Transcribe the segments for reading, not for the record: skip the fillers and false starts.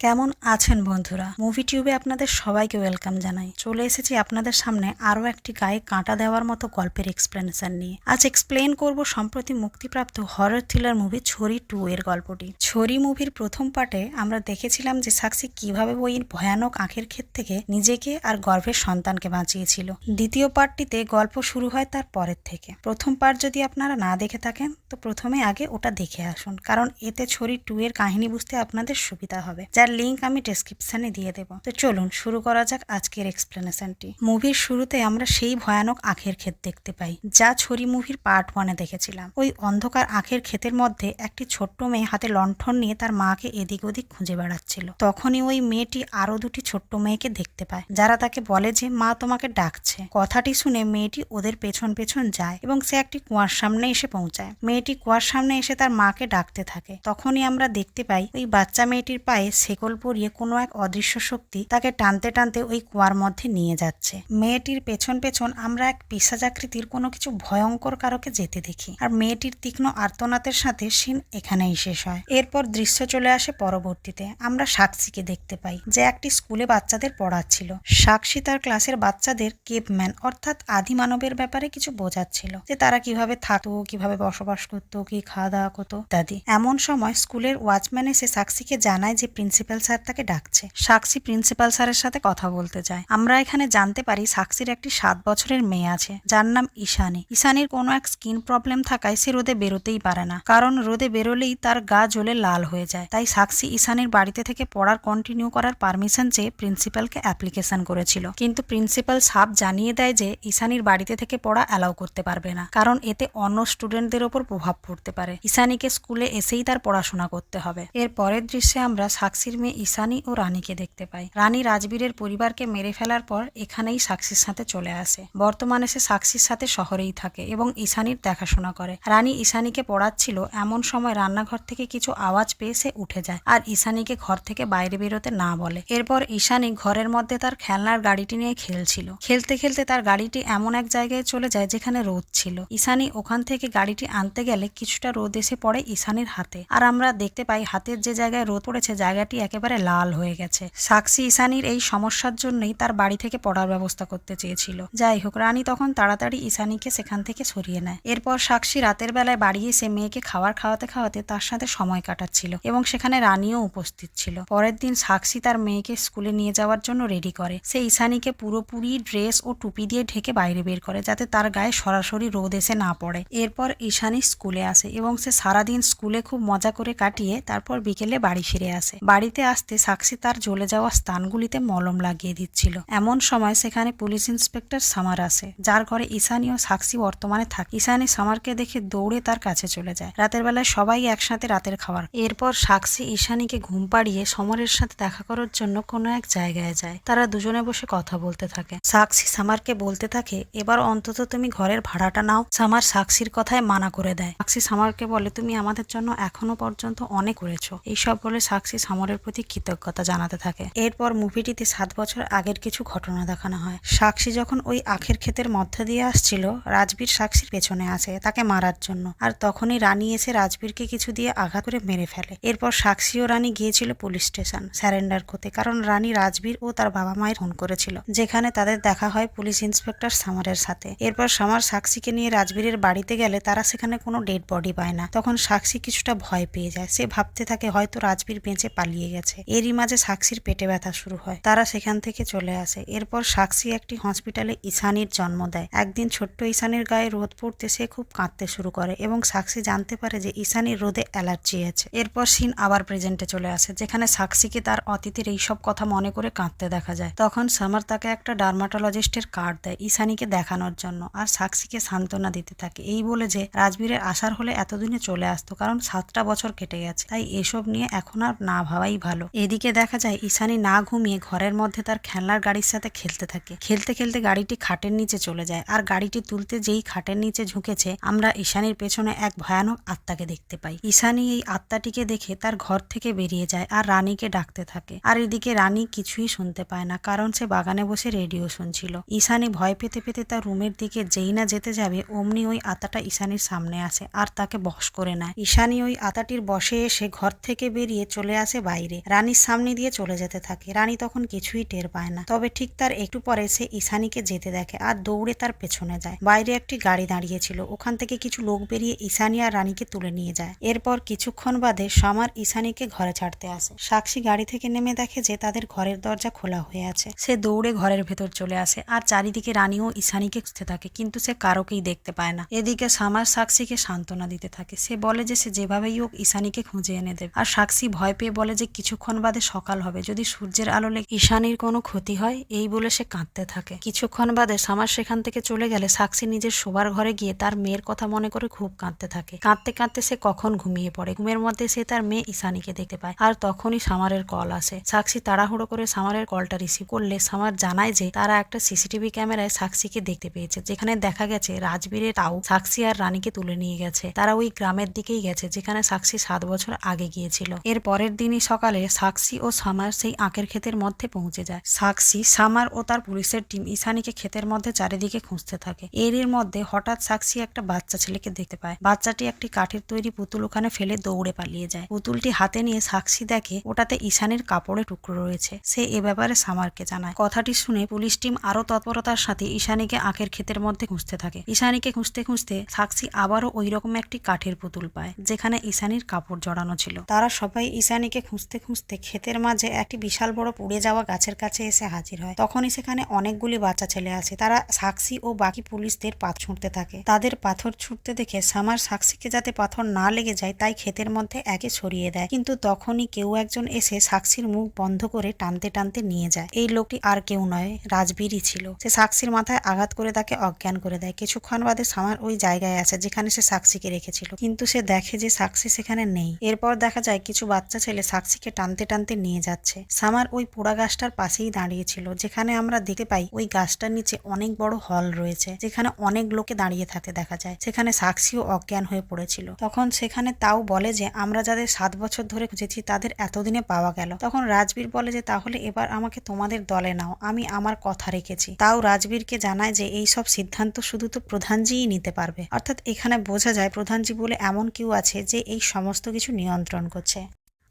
কেমন আছেন বন্ধুরা? মুভি টিউবে আপনাদের সবাইকে ওয়েলকাম জানাই। চলে এসেছি আপনাদের সামনে আরও একটি গায়ে কাঁটা দেওয়ার মতো গল্পের এক্সপ্লেনেশন নিয়ে। আজ এক্সপ্লেন করব সম্প্রতি মুক্তিপ্রাপ্ত হরর থ্রিলার মুভি ছড়ি 2 এর গল্পটি। ছড়ি মুভির প্রথম পার্টে আমরা দেখেছিলাম যে সাক্ষী কিভাবে ওই ভয়ানক আঁখের ক্ষেত থেকে নিজেকে আর গর্ভের সন্তানকে বাঁচিয়েছিল। দ্বিতীয় পার্টটিতে গল্প শুরু হয় তার পরের থেকে। প্রথম পার্ট যদি আপনারা না দেখে থাকেন তো প্রথমে আগে ওটা দেখে আসুন, কারণ এতে ছড়ি 2 এর কাহিনী বুঝতে আপনাদের সুবিধা হবে, যার লিংক আমি ডেসক্রিপশনে দিয়ে দেবো। তো চলুন শুরু করা যাক আজকের এক্সপ্লেনেশনটি। মুভির শুরুতে আমরা সেই ভয়ানক আখের ক্ষেত দেখতে পাই, যা ছড়ি মুভির পার্ট 1-এ দেখেছিলাম। ওই অন্ধকার আখের ক্ষেতের মধ্যে একটি ছোট্ট মেয়ে হাতে লণ্ঠন নিয়ে তার মাকে এদিক ওদিক খুঁজে বেড়াচ্ছিল। তখনই ওই মেয়েটি আরো দুটি ছোট্ট মেয়েকে দেখতে পায়, যারা তাকে বলে যে মা তোমাকে ডাকছে। কথাটি শুনে মেয়েটি ওদের পেছন পেছন যায় এবং সে একটি কুয়ার সামনে এসে পৌঁছায়। মেয়েটি কুয়ার সামনে এসে তার মাকে ডাকতে থাকে। তখনই আমরা দেখতে পাই ওই বাচ্চা মেয়েটির পায়ে শেকল পরিয়ে কোনো এক অদৃশ্য শক্তি তাকে টানতে টানতে ওই কুয়ার মধ্যে নিয়ে যাচ্ছে। মেয়েটির পেছন পেছন আমরা এক পিশাচাকৃতির কোনো কিছু ভয়ঙ্কর কারকে যেতে দেখি, আর মেয়েটির তীক্ষ্ণ আর্তনাদের সাথে সিন এখানেই শেষ হয়। এরপর দৃশ্য চলে আসে পরবর্তীতে। আমরা সাক্ষীকে দেখতে পাই, যে একটি স্কুলে বাচ্চাদের পড়াচ্ছিল। সাক্ষী তার ক্লাসের বাচ্চাদের কেভম্যান অর্থাৎ আদি মানবের ব্যাপারে কিছু বোঝাচ্ছিল, যে তারা কিভাবে থাকতো, কিভাবে বসবাস করতো, কি খাওয়া দাওয়া করতো ইত্যাদি। এমন সময় স্কুলের ওয়াচম্যান এসে সাক্ষীকে জানায় যে প্রিন্সিপাল স্যার তাকে ডাকছে। সাক্ষী প্রিন্সিপাল স্যারের সাথে কথা বলতে যায়। আমরা এখানে জানতে পারি সাক্ষীর একটি 7 বছরের মেয়ে আছে, যার নাম ঈশানী। ঈশানীর কোনো এক স্কিন প্রবলেম থাকায় সে রোদে বেরোতেই পারে না, কারণ রোদে বেরোলেই তার গা জ্বলে লাল হয়ে যায়। তাই সাক্ষী ঈশানীর বাড়িতে থেকে পড়ার কন্টিনিউ করার পারমিশন চেয়ে প্রিন্সিপালকে অ্যাপ্লিকেশন করেছিল, কিন্তু প্রিন্সিপাল সাফ জানিয়ে দেয় যে ঈশানীর বাড়িতে থেকে পড়া অ্যালাউ করতে পারবে না, কারণ এতে অন্য স্টুডেন্টদের ওপর প্রভাব পড়তে পারে। ঈশানীকে স্কুলে এসেই তার পড়াশোনা করতে হবে। এর পরের দৃশ্যে আমরা সাক্ষীর মেয়ে ঈশানী ও রানীকে দেখতে পাই। রানী রাজবীরের পরিবারকে মেরে ফেলার পর এখানেই সাক্ষীর সাথে চলে আসে। বর্তমানে সে সাক্ষীর সাথে শহরেই থাকে এবং ঈশানীর দেখাশোনা করে। রানী ঈশানীকে পড়াচ্ছিল, এমন সময় রান্নাঘর থেকে কিছু আওয়াজ পেয়ে সে উঠে যায় আর ঈশানীকে ঘর থেকে বাইরে বেরোতে না বলে। এরপর ঈশানী ঘরের মধ্যে তার খেলনার গাড়িটি নিয়ে খেলছিল। খেলতে খেলতে তার গাড়িটি এমন এক জায়গায় চলে যায় যেখানে রোদ ছিল। ঈশানী ওখান থেকে গাড়িটি আনতে গেলে কিছুটা রোদ এসে পড়ে ঈশানীর হাতে, আর আমরা দেখতে পাই হাতের যে জায়গায় রোদ পড়েছে জায়গাটি একেবারে লাল হয়ে গেছে। সাক্ষী ঈশানীর এই সমস্যার জন্যই তার বাড়ি থেকে পড়ার ব্যবস্থা করতে চেয়েছিল। যাই হোক, রানী তখন তাড়াতাড়ি ঈশানীকে সেখান থেকে সরিয়ে নেয়। এরপর সাক্ষী রাতের বেলায় বাড়ি এসে মেয়েকে খাবার খাওয়াতে খাওয়াতে তার সাথে সময় কাটাচ্ছিল এবং সেখানে রানীও উপস্থিত ছিল। পরের দিন সাক্ষী তার মেয়েকে স্কুলে নিয়ে যাওয়ার জন্য রেডি করে। সে ঈশানীকে পুরোপুরি ড্রেস ও টুপি দিয়ে ঢেকে বাইরে বের করে, যাতে তার গায়ে সরাসরি রোদ এসে না পড়ে। এরপর ঈশানী স্কুলে আসে এবং সে সারাদিন স্কুলে খুব মজা করে কাটিয়ে তারপর বিকেলে বাড়ি ফিরে আসে। বাড়িতে আসতে সাক্ষী তার জ্বলে যাওয়া স্থানগুলিতে মলম লাগিয়ে দিচ্ছিল। এমন সময় সেখানে পুলিশ ইন্সপেক্টর সামার আসে, যার ঘরে ঈশানী ও সাক্ষী বর্তমানে থাকে। ঈশানী সামারকে দেখে দৌড়ে তার কাছে চলে যায়। রাতের বেলায় সবাই একসাথে রাতের খাবার। এরপর সাক্ষী ঈশানীকে ঘুম পাড়িয়ে সমরের সাথে দেখা করার জন্য কোনো এক জায়গায় যায়। তারা দুজনে বসে কথা বলতে থাকে। সাক্ষী সামারকে বলতে থাকে, এবার অন্তত তুমি ঘরের ভাড়াটা নাও। সামার সাক্ষীর কথায় মানা করে দেয়। সাক্ষী সামারকে বলে, তুমি আমাদের জন্য এখনো পর্যন্ত অনেক করেছো। এইসব বলে সাক্ষী সামরের প্রতি কৃতজ্ঞতা জানাতে থাকে। এরপর মুভিটিতে 7 বছর আগের কিছু ঘটনা দেখানো হয়। সাক্ষী যখন ওই আখের ক্ষেতের মধ্যে দিয়ে আসছিল, রাজবীর সাক্ষীর পেছনে আসে তাকে মারার জন্য, আর তখনই রানী এসে রাজবীরকে কিছু দিয়ে আঘাত করে মেরে ফেলে। এরপর সাক্ষী ও রানী গিয়েছিল পুলিশ স্টেশন স্যারেন্ডার করতে, কারণ রানী রাজবীর ও তার বাবা মায়ের ফোন করেছিল, যেখানে তাদের দেখা হয় পুলিশ ইন্সপেক্টর সামারের সাথে। এরপর সামার সাক্ষীকে নিয়ে রাজবীরের বাড়িতে গেলে তারা সেখানে কোনো ডেড বডি পায় না। তখন সাক্ষী কিছুটা ভয় পেয়ে যায়। সে ভাবতে থাকে হয়তো রাজবীর বেঁচে পালিয়ে গেছে। এরই মাঝে সাক্ষীর পেটে ব্যথা শুরু হয়। তারা সেখান থেকে চলে আসে। এরপর সাক্ষী একটি হসপিটালে ঈশানীর জন্ম দেয়। একদিন ছোট্ট ঈশানীর গায়ে রোদ পড়তে সে খুব কাঁদতে শুরু করে এবং সাক্ষী জানতে পারে যে ঈশানীর রোদে অ্যালার্জি আছে। এরপর সিন আবার প্রেজেন্টে চলে আসে, যেখানে সাক্ষীকে তার অতীতের এইসব কথা মনে করে কাঁদতে দেখা যায়। তখন সামার তাকে একটা ডার্মাটোলজিস্টের কার্ড দেয় ঈশানীকে দেখানোর জন্য, আর সাক্ষীকে সান্ত্বনা দিতে থাকে, এই বলে যে রাজবীরের আসার হলে এতদিনে চলে আসতো, কারণ 7টা বছর কেটে গেছে, তাই এসব নিয়ে এখন আর না ভাবাই ভালো। এদিকে দেখা যায় ঈশানী না ঘুমিয়ে ঘরের মধ্যে তার খেলনার গাড়ির সাথে খেলতে থাকে। খেলতে খেলতে গাড়িটি খাটের নিচে চলে যায়, আর গাড়িটি তুলতে যেই খাটের নিচে ঝুঁকেছে, আমরা ঈশানীর পেছনে এক ভয়ানক আত্মাকে দেখতে পাই। ঈশানী এই আত্মাটিকে দেখে তার ঘর থেকে বেরিয়ে যায় আর রানীকে ডাকতে থাকে, আর এদিকে রানী কিছুই শুনতে পায় না, কারণ সে বাগানে বসে রেডিও শুনছিল। ঈশানী ভয় পেতে পেতে তার রুমের দিকে যেই না যেতে যাবে, অমনি ওই আত্মাটা ঈশানীর সামনে আসে আর তাকে বশ করে নেয়। ঈশানী ওই আত্মাটির বশে এসে ঘর থেকে বেরিয়ে চলে আসে বাইরে। বাইরে রানীর সামনে দিয়ে চলে যেতে থাকে। রানী তখন কিছুই টের পায় না, তবে ঠিক তার একটু পরে সে ঈশানীকে যেতে দেখে আর দৌড়ে তার পেছনে যায়। বাইরে একটি গাড়ি দাঁড়িয়েছিল, ওখান থেকে কিছু লোক বেরিয়ে ঈশানী আর রানীকে তুলে নিয়ে যায়। এরপর কিছুক্ষণ বাদে সামার ঈশানীকে ঘরে ছাড়তে আসে। সাক্ষী গাড়ি থেকে নেমে দেখে যে তাদের ঘরের দরজা খোলা হয়ে আছে। সে দৌড়ে ঘরের ভেতর চলে আসে আর চারিদিকে রানীও ঈশানীকে খুঁজতে থাকে, কিন্তু সে কারোকেই দেখতে পায় না। এদিকে সামার সাক্ষীকে সান্ত্বনা দিতে থাকে। সে বলে যে সে যেভাবেই হোক ঈশানীকে খুঁজে এনে দেবে। আর সাক্ষী ভয় পেয়ে বলে যে কিছুক্ষণ বাদে সকাল হবে, যদি সূর্যের আলো লেগে ঈশানীর কোনো ক্ষতি হয়, এই বলে সে কাঁদতে থাকে। কিছুক্ষণ বাদে সামার সেখান থেকে চলে গেলে সাক্ষী নিজের শোবার ঘরে গিয়ে তার মেয়ের কথা মনে করে খুব কাঁদতে থাকে। কাঁদতে কাঁদতে সে কখন ঘুমিয়ে পড়ে। ঘুমের মধ্যে সে তার মেয়ে ঈশানীকে দেখতে পায় আর তখনই সামারের কল আসে। সাক্ষী তাড়াহুড়ো করে সামারের কলটা রিসিভ করলে সামার জানায় যে তারা একটা সিসিটিভি ক্যামেরায় সাক্ষীকে দেখতে পেয়েছে, যেখানে দেখা গেছে রাজবীরের তাও সাক্ষী আর রানীকে তুলে নিয়ে গেছে। তারা ওই গ্রামের দিকেই গেছে যেখানে সাক্ষী 7 বছর আগে গিয়েছিল। এর পরের দিনই সকালে সাক্ষী ও সামার সেই আখের ক্ষেতের মধ্যে পৌঁছে যায়। সাক্ষী, সামার ও তার পুলিশের টিম ঈশানীকে ক্ষেতের মধ্যে চারিদিকে খুঁজতে থাকে। এর মধ্যে হঠাৎ সাক্ষী একটা বাচ্চা ছেলেকে দেখতে পায়। বাচ্চাটি একটি কাঠের তৈরি পুতুল ওখানে ফেলে দৌড়ে পালিয়ে যায়। পুতুলটি হাতে নিয়ে সাক্ষী দেখে ওটাতে ঈশানীর কাপড়ে টুকরো রয়েছে। সে এ ব্যাপারে সামারকে জানায়। কথাটি শুনে পুলিশ টিম আরো তৎপরতার সাথে ঈশানীকে আখের ক্ষেতের মধ্যে খুঁজতে থাকে। ঈশানীকে খুঁজতে খুঁজতে সাক্ষী আবারও ওই রকম একটি কাঠের পুতুল পায় যেখানে ঈশানীর কাপড় জড়ানো ছিল। তারা সবাই ঈশানীকে খুঁজতে খুঁজতে ক্ষেতের মাঝে একটি বিশাল বড় পুড়ে যাওয়া গাছের কাছে এসে হাজির হয়। তখনই সেখানে অনেকগুলি বাচ্চা ছেলে আসে। তারা সাক্ষী ও বাকি পুলিশদের পাথর ছুঁড়তে থাকে। তাদের পাথর ছুঁড়তে দেখে সামার সাক্ষীকে যাতে পাথর না লেগে যায় তাই ক্ষেতের মধ্যে একে সরিয়ে দেয়, কিন্তু তখনই কেউ একজন এসে সাক্ষীর মুখ বন্ধ করে টানতে টানতে নিয়ে যায়। এই লোকটি আর কেউ নয়, রাজবীরই ছিল। সে সাক্ষীর মাথায় আঘাত করে তাকে অজ্ঞান করে দেয়। কিছুক্ষণ বাদে সামার ওই জায়গায় আসে যেখানে সে সাক্ষীকে রেখেছিল, কিন্তু সে দেখে যে সাক্ষী সেখানে নেই। এরপর দেখা যায় কিছু বাচ্চা ছেলে সাক্ষীকে টানতে টানতে নিয়ে যাচ্ছে। সামার ওই পোড়া গাছটার পাশেই দাঁড়িয়েছিল, যেখানে আমরা দেখতে পাই ওই গাছটার নিচে অনেক বড় হল রয়েছে যেখানে অনেক লোকে দাঁড়িয়ে থাকতে দেখা যায়। সেখানে সাক্ষীও অজ্ঞান হয়ে পড়েছিল। তখন সেখানে তাও বলে যে আমরা যাদের 7 বছর ধরে খুঁজেছি তাদের এতদিনে পাওয়া গেল। তখন রাজবীর বলে যে তাহলে এবার আমাকে তোমাদের দলে নাও, আমি আমার কথা রেখেছি। তাও রাজবীরকে জানায় যে এই সব সিদ্ধান্ত শুধু তো প্রধানজিই নিতে পারবে। অর্থাৎ এখানে বোঝা যায় প্রধানজি বলে এমন কেউ আছে যে এই সমস্ত কিছু নিয়ন্ত্রণ করছে।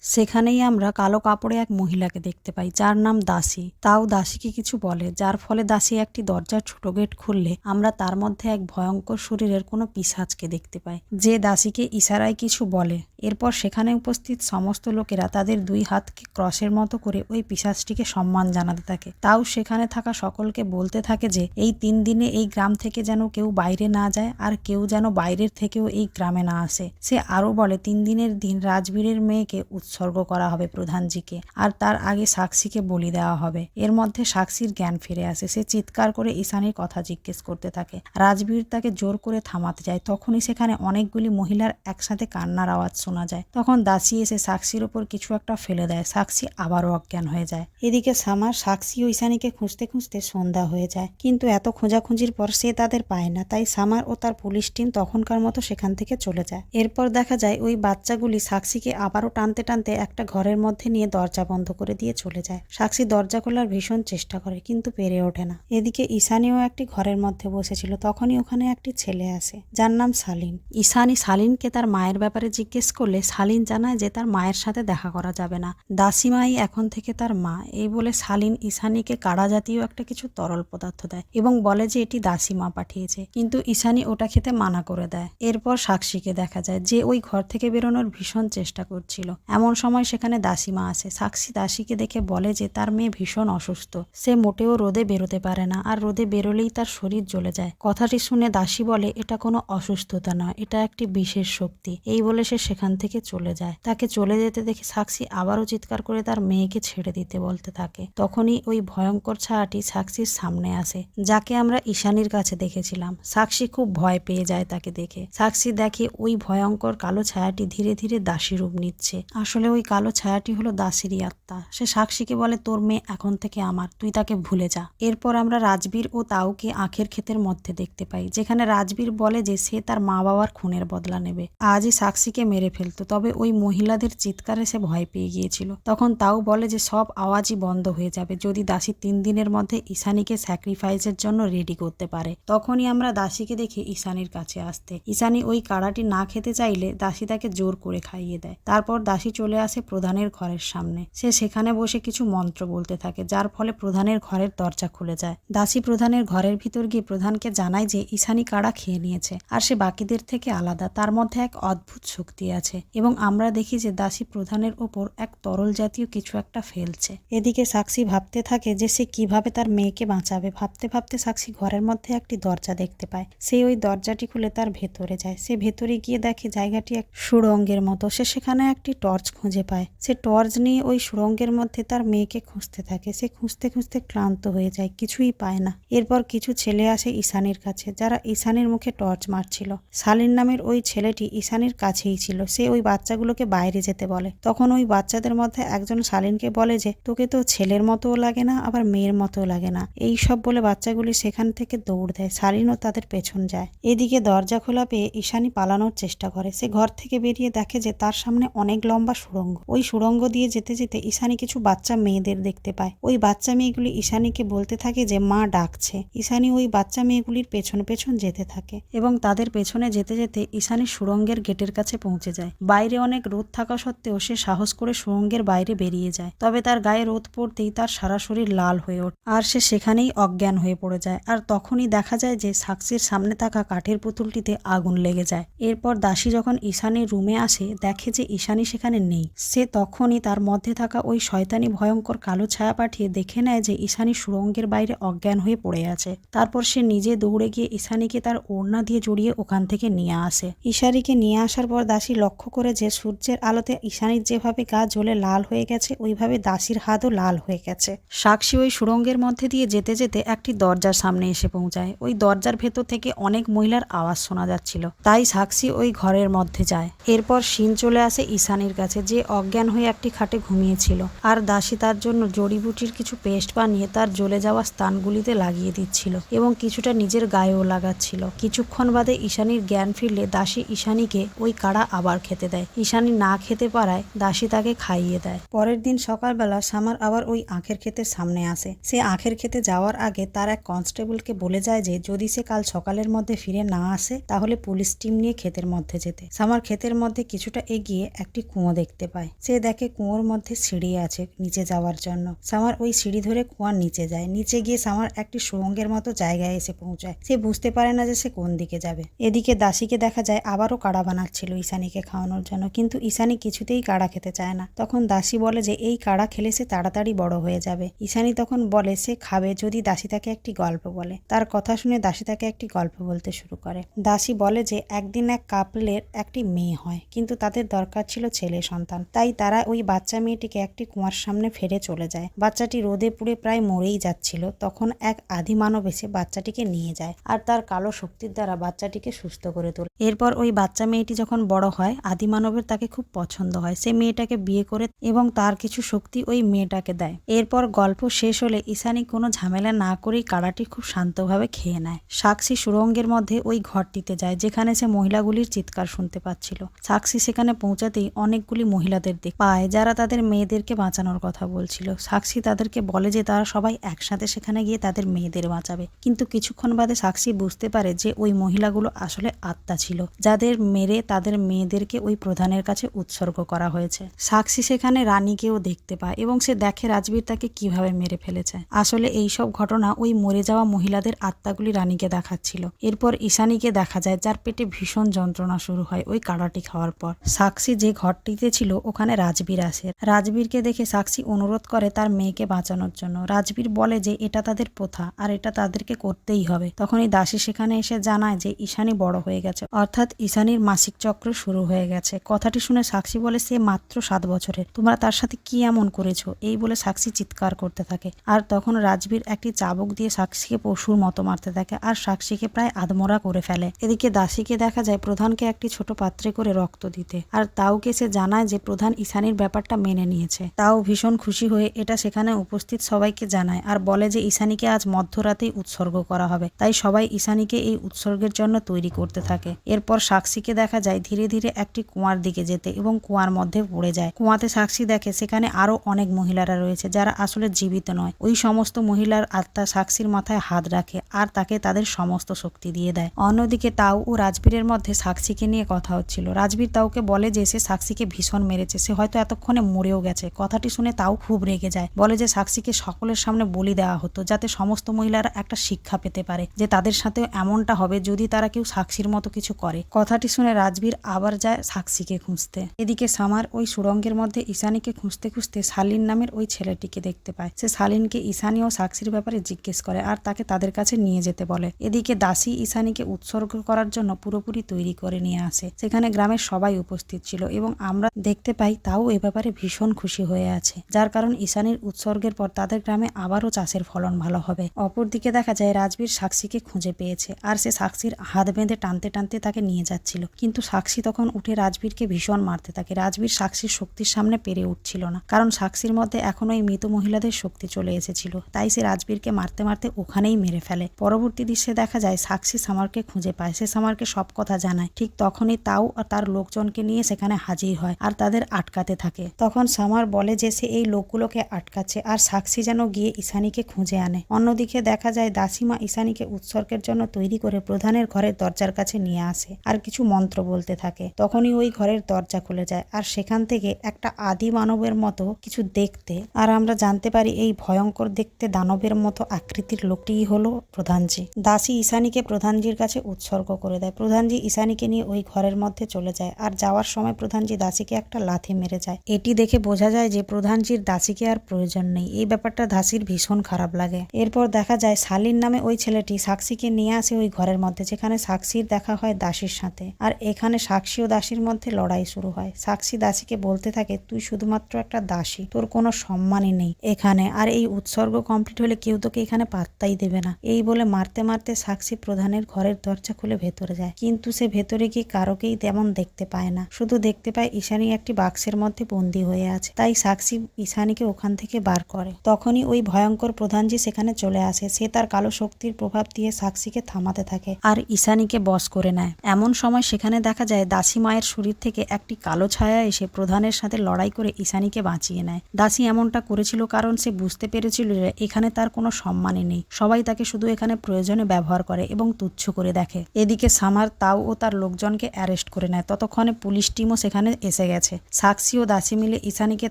সেখানেই আমরা কালো কাপড়ে এক মহিলাকে দেখতে পাই যার নাম দাসী। তাও দাসীকে কিছু বলে, যার ফলে দাসী একটি দরজার ছোট গেট খুললে আমরা তার মধ্যে এক ভয়ঙ্কর শরীরের কোনো পিশাচকে দেখতে পাই, যে দাসীকে ইশারায় কিছু বলে। এরপর সেখানে উপস্থিত সমস্ত লোকেরা তাদের 2 হাতকে ক্রসের মতো করে ওই পিশাচটিকে সম্মান জানাতে থাকে। তাও সেখানে থাকা সকলকে বলতে থাকে যে এই 3 দিনে এই গ্রাম থেকে যেন কেউ বাইরে না যায় আর কেউ যেন বাইরের থেকেও এই গ্রামে না আসে। সে আরো বলে 3 দিনের দিন রাজবীরের মেয়েকে উৎসর্গ করা হবে প্রধানজিকে, আর তার আগে সাক্ষীকে বলি দেওয়া হবে। এর মধ্যে সাক্ষীর জ্ঞান ফিরে আসে। সে চিৎকার করে ঈশানীর কথা জিজ্ঞেস করতে থাকে। রাজবীর তাকে জোর করে থামাতে যায়। তখনই সেখানে অনেকগুলি মহিলার একসাথে কান্নার আওয়াজ শোনা যায়। তখন দাসী এসে সাক্ষীর উপর কিছু একটা ফেলে দেয়। সাক্ষী আবারও অজ্ঞান হয়ে যায়। এদিকে সামার সাক্ষী ও ঈশানীকে খুঁজতে খুঁজতে সন্ধ্যা হয়ে যায়, কিন্তু এত খোঁজাখুঁজির পর সে তাদের পায় না। তাই সামার ও তার পুলিশ টিম তখনকার মতো সেখান থেকে চলে যায়। এরপর দেখা যায় ওই বাচ্চাগুলি সাক্ষীকে আবারও টানতে টানতে একটা ঘরের মধ্যে নিয়ে দরজা বন্ধ করে দিয়ে চলে যায়। সাক্ষী দরজা খোলার ভীষণ চেষ্টা করে কিন্তু পেরে ওঠে না। এদিকে ঈশানীও একটি ঘরের মধ্যে বসেছিল। তখনই ওখানে একটি ছেলে আসে যার নাম শালীন। ঈশানী শালীনকে তার মায়ের ব্যাপারে জিজ্ঞেস করলে শালীন জানায় যে তার মায়ের সাথে দেখা করা যাবে না, দাসীমাই এখন থেকে তার মা। এই বলে শালীন ঈশানীকে কাড়া জাতীয় একটা কিছু তরল পদার্থ দেয় এবং বলে যে এটি দাসীমা পাঠিয়েছে, কিন্তু ঈশানী ওটা খেতে মানা করে দেয়। এরপর সাক্ষীকে দেখা যায় যে ওই ঘর থেকে বেরোনোর ভীষণ চেষ্টা করছিল। এমন সময় সেখানে দাসীমা আসে। সাক্ষী দাসীকে দেখে বলে যে তার মেয়ে ভীষণ অসুস্থ, সে মোটেও রোদে বেরোতে পারে না, আর রোদে বেরোলেই তার শরীর জ্বলে যায়। কথাটি শুনে দাসী বলে এটা কোনো অসুস্থতা নয়, এটা একটি বিশেষ শক্তি। এই বলে সে সেখান থেকে চলে যায়। তাকে চলে যেতে দেখে সাক্ষী আবারও চিৎকার করে তার মেয়েকে ছেড়ে দিতে বলতে থাকে। তখনই ওই ভয়ঙ্কর ছায়াটি সাক্ষীর সামনে আসে, যাকে আমরা ঈশানীর কাছে দেখেছিলাম। সাক্ষী খুব ভয় পেয়ে যায় তাকে দেখে। সাক্ষী দেখে ওই ভয়ঙ্কর কালো ছায়াটি ধীরে ধীরে দাসী রূপ নিচ্ছে। আসলে ওই কালো ছায়াটি হলো দাসীরই আত্মা। সে সাক্ষীকে বলে তোর মেয়ে এখন থেকে আমার, তুই তাকে ভুলে যা। এরপর আমরা রাজবীর ও তাওকে আখের ক্ষেতের মধ্যে দেখতে পাই, যেখানে রাজবীর বলে যে সে তার মা বাবার খুনের বদলা নেবে, আজই সাক্ষীকে মেরে ফেলতো। তবে ওই মহিলাদের চিৎকারে সে ভয় পেয়ে গিয়েছিল। তখন তাও বলে যে সব আওয়াজই বন্ধ হয়ে যাবে যদি দাসী 3 দিনের মধ্যে ঈশানীকে স্যাক্রিফাইসের জন্য রেডি করতে পারে। তখনই আমরা দাসীকে দেখি ঈশানীর কাছে আসতে। ঈশানী ওই কাড়াটি না খেতে চাইলে দাসী তাকে জোর করে খাইয়ে দেয়। তারপর দাসী চলে চলে আসে প্রধানের ঘরের সামনে। সে সেখানে বসে কিছু মন্ত্র বলতে থাকে, যার ফলে প্রধানের ঘরের দরজা খুলে যায়। দাসী প্রধানের ঘরের ভিতর গিয়ে প্রধানকে জানায় যে ঈশানী কাড়া খেয়ে নিয়েছে আর সে বাকিদের থেকে আলাদা, তার মধ্যে এক অদ্ভুত শক্তি আছে এবং আমরা দেখি যে দাসী প্রধানের ওপর এক তরল জাতীয় কিছু একটা ফেলছে। এদিকে সাক্ষী ভাবতে থাকে যে সে কিভাবে তার মেয়েকে বাঁচাবে। ভাবতে ভাবতে সাক্ষী ঘরের মধ্যে একটি দরজা দেখতে পায়। সে ওই দরজাটি খুলে তার ভেতরে যায়। সে ভেতরে গিয়ে দেখে জায়গাটি এক সুড়ঙ্গের মতো। সে সেখানে একটি টর্চ খুঁজে পায়। সে টর্চ নিয়ে ওই সুড়ঙ্গের মধ্যে তার মেয়েকে খুঁজতে থাকে। সে খুঁজতে খুঁজতে ক্লান্ত হয়ে যায়, কিছুই পায় না। এরপর কিছু ছেলে আসে ঈশানীর কাছে, যারা ঈশানীর মুখে টর্চ মারছিল। সালিন নামের ওই ছেলেটি ঈশানীর কাছেই ছিল। সে ওই বাচ্চাগুলোকে বাইরে যেতে বলে। তখন ওই বাচ্চাদের মধ্যে একজন সালিনকে বলে যে তোকে তো ছেলের মতোও লাগে না, আবার মেয়ের মতোও লাগে না। এই সব বলে বাচ্চাগুলি সেখান থেকে দৌড় দেয়। সালিনও তাদের পেছন যায়। এদিকে দরজা খোলা পেয়ে ঈশানী পালানোর চেষ্টা করে। সে ঘর থেকে বেরিয়ে দেখে যে তার সামনে অনেক লম্বা সুড়ঙ্গ। ওই সুড়ঙ্গ দিয়ে যেতে যেতে ঈশানী কিছু বাচ্চা মেয়েদের দেখতে পায়। ওই বাচ্চা মেয়েগুলি ঈশানীকে বলতে থাকে যে মা ডাকছে। ঈশানী ওই বাচ্চা মেয়েগুলির পেছন পেছন যেতে থাকে এবং তাদের পেছনে যেতে যেতে ঈশানী সুড়ঙ্গের গেটের কাছে পৌঁছে যায়। বাইরে অনেক রোদ থাকা সত্ত্বেও সে সাহস করে সুড়ঙ্গের বাইরে বেরিয়ে যায়। তবে তার গায়ে রোদ পড়তেই তার সারা শরীর লাল হয়ে ওঠে আর সে সেখানেই অজ্ঞান হয়ে পড়ে যায়। আর তখনই দেখা যায় যে সাক্ষীর সামনে থাকা কাঠের পুতুলটিতে আগুন লেগে যায়। এরপর দাসী যখন ঈশানীর রুমে আসে দেখে যে ঈশানী সেখানে নেই। সে তখনই তার মধ্যে থাকা ওই শয়তানি ভয়ঙ্কর কালো ছায়া পাঠিয়ে দেখে নেয় যে ঈশানী সুড়ঙ্গের বাইরে অজ্ঞান হয়ে পড়ে আছে। তারপর সে নিজে দৌড়ে গিয়ে ঈশানীকে তার ওড়না দিয়ে জড়িয়ে ওখান থেকে নিয়ে আসে। ঈশানীকে নিয়ে আসার পর দাসী লক্ষ্য করে যে সূর্যের আলোতে ঈশানীর যেভাবে গা জ্বলে লাল হয়ে গেছে ওইভাবে দাসীর হাতও লাল হয়ে গেছে। সাক্ষী ওই সুড়ঙ্গের মধ্যে দিয়ে যেতে যেতে একটি দরজার সামনে এসে পৌঁছায়। ওই দরজার ভেতর থেকে অনেক মহিলার আওয়াজ শোনা যাচ্ছিল, তাই সাক্ষী ওই ঘরের মধ্যে যায়। এরপর শিন চলে আসে ঈশানীর কাছে, যে অজ্ঞান হয়ে একটি খাটে ঘুমিয়েছিল আর দাসী তার জন্য জড়িবুটির কিছু পেস্ট বানিয়ে তার জ্বলে যাওয়া স্থানগুলিতে লাগিয়ে দিচ্ছিল এবং কিছুটা নিজের গায়েও লাগাচ্ছিল। কিছুক্ষণ বাদে ঈশানীর জ্ঞান ফিরলে দাসী ঈশানীকে ওই কাড়া আবার খেতে দেয়। ঈশানী না খেতে পারায় দাসী তাকে খাইয়ে দেয়। পরের দিন সকালবেলা সামার আবার ওই আখের ক্ষেতের সামনে আসে। সে আখের খেতে যাওয়ার আগে তার এক কনস্টেবলকে বলে যায় যে যদি সে কাল সকালের মধ্যে ফিরে না আসে তাহলে পুলিশ টিম নিয়ে ক্ষেতের মধ্যে যেতে। সামার ক্ষেতের মধ্যে কিছুটা এগিয়ে একটি কুয়ো দেখতে পায়। সে দেখে কুয়োর মধ্যে সিঁড়ি আছে নিচে যাওয়ার জন্য। সামার ওই সিঁড়ি ধরে কুয়ার নিচে যায়। নিচে গিয়ে সামার একটি সুড়ঙ্গের মতো জায়গায় এসে পৌঁছায়। সে বুঝতে পারে না যে সে কোন দিকে যাবে। এদিকে দাসীকে দেখা যায় আবারও কাড়া বানাচ্ছিল ঈশানীকে খাওয়ানোর জন্য, কিন্তু ঈশানী কিছুতেই কাড়া খেতে চায় না। তখন দাসী বলে যে এই কাড়া খেলে সে তাড়াতাড়ি বড় হয়ে যাবে। ঈশানী তখন বলে সে খাবে যদি দাসী তাকে একটি গল্প বলে। তার কথা শুনে দাসী তাকে একটি গল্প বলতে শুরু করে। দাসী বলে যে একদিন এক কাপলের একটি মেয়ে হয়, কিন্তু তাদের দরকার ছিল ছেলে সন্তান। তাই তারা ওই বাচ্চা মেয়েটিকে একটি কুয়ার সামনে ফেলে চলে যায়। বাচ্চাটি রোদে পুড়ে প্রায় মরেই যাচ্ছিল। তখন এক আদি মানব এসে বাচ্চাটিকে নিয়ে যায় আর তার কালো শক্তির দ্বারা বাচ্চাটিকে সুস্থ করে তোলে। এরপর ওই বাচ্চা মেয়েটি যখন বড় হয় আদি মানবের তাকে খুব পছন্দ হয়। সে মেয়েটাকে বিয়ে করে এবং তার কিছু শক্তি ওই মেয়েটাকে দেয়। এরপর গল্প শেষ হলে ঈশানী কোনো ঝামেলা না করেই কাড়াটি খুব শান্তভাবে খেয়ে নেয়। সাক্ষী সুড়ঙ্গের মধ্যে ওই ঘরটিতে যায় যেখানে সে মহিলাগুলির চিৎকার শুনতে পাচ্ছিল। সাক্ষী সেখানে পৌঁছাতেই অনেকগুলি মহিলাদের পায় যারা তাদের মেয়েদেরকে বাঁচানোর কথা বলছিল। সাক্ষী তাদেরকে বলে যে তারা সবাই একসাথে সেখানে গিয়ে তাদের মেয়েদের বাঁচাবে, কিন্তু কিছুক্ষণ বাদে সাক্ষী বুঝতে পারে যে ওই মহিলাগুলো আসলে আত্মা ছিল যাদের মেরে তাদের মেয়েদেরকে ওই প্রধানের কাছে উৎসর্গ করা হয়েছে। সাক্ষী সেখানে রানীকেও দেখতে পায় এবং সে দেখে রাজবীর তাকে কিভাবে মেরে ফেলেছে। আসলে এইসব ঘটনা ওই মরে যাওয়া মহিলাদের আত্মাগুলি রানীকে দেখাচ্ছিল। এরপর ঈশানীকে দেখা যায় যার পেটে ভীষণ যন্ত্রণা শুরু হয় ওই কাড়াটি খাওয়ার পর। সাক্ষী যে ঘরটিতে ছিল ওখানে রাজবীর আসে। রাজবীরকে দেখে সাক্ষী অনুরোধ করে তার মেয়েকে বাঁচানোর জন্য। রাজবীর বলে যে এটা তাদের প্রথা আর এটা তাদেরকে করতেই হবে। তখনই দাসী সেখানে এসে জানায় যে ঈশানী বড় হয়ে গেছে, অর্থাৎ ঈশানীর মাসিক চক্র শুরু হয়ে গেছে। কথাটি শুনে সাক্ষী বলে সে মাত্র 7 বছরের, তোমরা তার সাথে কি এমন করেছো? এই বলে সাক্ষী চিৎকার করতে থাকে। আর তখন রাজবীর একটি চাবুক দিয়ে সাক্ষীকে পশুর মতো মারতে থাকে আর সাক্ষীকে প্রায় আধমরা করে ফেলে। এদিকে দাসীকে দেখা যায় প্রধানকে একটি ছোট পাত্রে করে রক্ত দিতে, আর তাওকে সে জানায় যে প্রধান ঈশানীর ব্যাপারটা মেনে নিয়েছে। তাও ভীষণ খুশি হয়ে এটা সেখানে উপস্থিত সবাইকে জানায় আর বলে যে ঈশানীকে আজ মধ্যরাতেই উৎসর্গ করা হবে। তাই সবাই ঈশানীকে এই উৎসর্গের জন্য তৈরি করতে থাকে। এরপর সাক্ষীকে দেখা যায় ধীরে ধীরে একটি কুয়ার দিকে যেতে এবং কুয়ার মধ্যে পড়ে যায়। কুয়াতে সাক্ষী দেখে সেখানে আরো অনেক মহিলারা রয়েছে যারা আসলে জীবিত নয়। ওই সমস্ত মহিলার আত্মা সাক্ষীর মাথায় হাত রাখে আর তাকে তাদের সমস্ত শক্তি দিয়ে দেয়। অন্যদিকে তাও ও রাজবীরের মধ্যে সাক্ষীকে নিয়ে কথা হচ্ছিল। রাজবীর তাওকে বলে যে সে সাক্ষীকে ভীষণ ভীষণ মেরেছে, সে হয়তো এতক্ষণে মরেও গেছে। কথাটি শুনে তাও খুব রেগে যায়, বলে যে সাক্ষীকে সকলের সামনে বলি দেওয়া হতো যাতে সমস্ত মহিলারা একটা শিক্ষা পেতে পারে যে তাদের সাথেও এমনটা হবে যদি তারা কেউ সাক্ষীর মতো কিছু করে। কথাটি শুনে রাজবীর আবার যায় সাক্ষীকে খুঁজতে। এদিকে সামার ওই সুড়ঙ্গের মধ্যে ঈশানীকে খুঁজতে খুঁজতে শালীন নামের ওই ছেলেটিকে দেখতে পায়। সে শালীনকে ঈশানী ও সাক্ষীর ব্যাপারে জিজ্ঞেস করে আর তাকে তাদের কাছে নিয়ে যেতে বলে। এদিকে দাসী ঈশানীকে উৎসর্গ করার জন্য পুরোপুরি তৈরি করে নিয়ে আসে। সেখানে গ্রামের সবাই উপস্থিত ছিল এবং আমরা দেখতে পাই তাও এ ব্যাপারে ভীষণ খুশি হয়ে আছে, যার কারণ ঈশানীর উৎসর্গের পর তাদের গ্রামে আবারও চাষের ফলন ভালো হবে। অপরদিকে দেখা যায় রাজবীর সাক্ষীকে খুঁজে পেয়েছে আর সে সাক্ষীর হাত বেঁধে টানতে টানতে তাকে নিয়ে যাচ্ছিল, কিন্তু সাক্ষী তখন উঠে রাজবীরকে ভীষণ মারতে থাকে। রাজবীর সাক্ষীর শক্তির সামনে পেরে উঠছিল না, কারণ সাক্ষীর মধ্যে এখনো এই মৃত মহিলাদের শক্তি চলে এসেছিল। তাই সে রাজবীরকে মারতে মারতে ওখানেই মেরে ফেলে। পরবর্তী দৃশ্যে দেখা যায় সাক্ষী সামারকে খুঁজে পায়, সে সামারকে সব কথা জানায়। ঠিক তখনই তাও আর তার লোকজনকে নিয়ে সেখানে হাজির হয় আর তাদের আটকাতে থাকে। তখন সামার বলে যে সে এই লোকগুলোকে আটকাচ্ছে আর সাক্ষী যেন গিয়ে ঈশানীকে খুঁজে আনে। অন্যদিকে দেখা যায় দাসীমা ঈশানীকে উৎসর্গের জন্য তৈরি করে প্রধানের ঘরের দরজার কাছে নিয়ে আসে আর কিছু মন্ত্র বলতে থাকে। তখনই ওই ঘরের দরজা খুলে যায় আর সেখান থেকে একটা আদি মানবের মতো কিছু দেখতে, আর আমরা জানতে পারি এই ভয়ঙ্কর দেখতে দানবের মতো আকৃতির লোকটিই হলো প্রধানজি। দাসী ঈশানীকে প্রধানজির কাছে উৎসর্গ করে দেয়। প্রধানজি ঈশানীকে নিয়ে ওই ঘরের মধ্যে চলে যায় আর যাওয়ার সময় প্রধানজি দাসীকে একটা লাথি মেরে যায়। এটি দেখে বোঝা যায় যে প্রধানজির দাসীকে আর প্রয়োজন নেই। এই ব্যাপারটা দাসীর ভীষণ খারাপ লাগে। এরপর দেখা যায় শালীন নামে ওই ছেলেটি সাক্ষীকে নিয়ে আসে ওই ঘরের মধ্যে, যেখানে সাক্ষীর দেখা হয় দাসীর সাথে। আর এখানে সাক্ষী ও দাসীর মধ্যে লড়াই শুরু হয়। সাক্ষী দাসীকে বলতে থাকে তুই শুধুমাত্র একটা দাসী, তোর কোনো সম্মানই নেই এখানে, আর এই উৎসর্গ কমপ্লিট হলে কেউ তোকে এখানে পাত্তাই দেবে না। এই বলে মারতে মারতে সাক্ষী প্রধানের ঘরের দরজা খুলে ভেতরে যায়, কিন্তু সে ভেতরে গিয়ে কারোকেই তেমন দেখতে পায় না, শুধু দেখতে পায় ঈশানী একটি বাক্সের মধ্যে বন্দী হয়ে আছে। তাই সাক্ষী ঈশানীকে ওখান থেকে বার করে। তখনই ওই ভয়ঙ্কর প্রধানজি সেখানে চলে আসে। সে তার কালো শক্তির প্রভাব দিয়ে সাক্ষীকে থামাতে থাকে আর ঈশানীকে বশ করে নেয়। এমন সময় সেখানে দেখা যায় দাসী মায়ের শরীর থেকে একটি কালো ছায়া এসে প্রধানের সাথে লড়াই করে ঈশানীকে বাঁচিয়ে নেয়। দাসী এমনটা করেছিল কারণ সে বুঝতে পেরেছিল যে এখানে তার কোনো সম্মানই নেই, সবাই তাকে শুধু এখানে প্রয়োজনে ব্যবহার করে এবং তুচ্ছ করে দেখে। এদিকে সামার তাও ও তার লোকজনকে অ্যারেস্ট করে নেয়। ততক্ষণে পুলিশ টিমও সেখানে এসে গেছে। সাক্ষী ও দাসী মিলে ঈশানীকে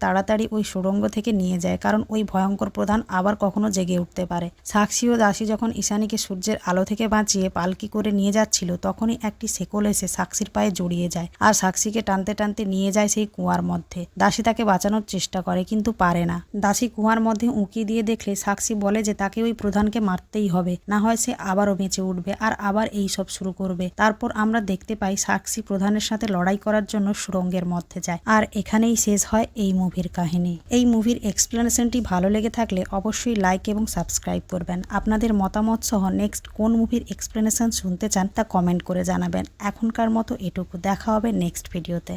তাড়াতাড়ি ওই সুড়ঙ্গ থেকে নিয়ে যায়, কারণ ওই ভয়ঙ্কর প্রধান আবার কখনো জেগে উঠতে পারে। সাক্ষী ও দাসী যখন ঈশানীকে সূর্যের আলো থেকে বাঁচিয়ে পালকি করে নিয়ে যাচ্ছিল, তখনই একটি শেকল এসে সাক্ষীর পায়ে জড়িয়ে যায় আর সাক্ষীকে টানতে টানতে নিয়ে যায় সেই কুয়ার মধ্যে। দাসী তাকে বাঁচানোর চেষ্টা করে কিন্তু পারে না। দাসী কুয়ার মধ্যে উঁকি দিয়ে দেখলে সাক্ষী বলে যে তাকে ওই প্রধানকে মারতেই হবে, না হয় সে আবারও বেঁচে উঠবে আর আবার এই সব শুরু করবে। তারপর আমরা দেখতে পাই সাক্ষী প্রধানের সাথে লড়াই করার জন্য সুড়ঙ্গের মধ্যে যায়। আর এখানেই শেষ হয় এই মুভির কাহিনী। এই মুভির এক্সপ্লেনেশনটি ভালো লেগে থাকলে অবশ্যই লাইক এবং সাবস্ক্রাইব করবেন। আপনাদের মতামত সহ নেক্সট কোন মুভির এক্সপ্লেনেশন শুনতে চান তা কমেন্ট করে জানাবেন। এখনকার মতো এটুকু, দেখা হবে নেক্সট ভিডিওতে।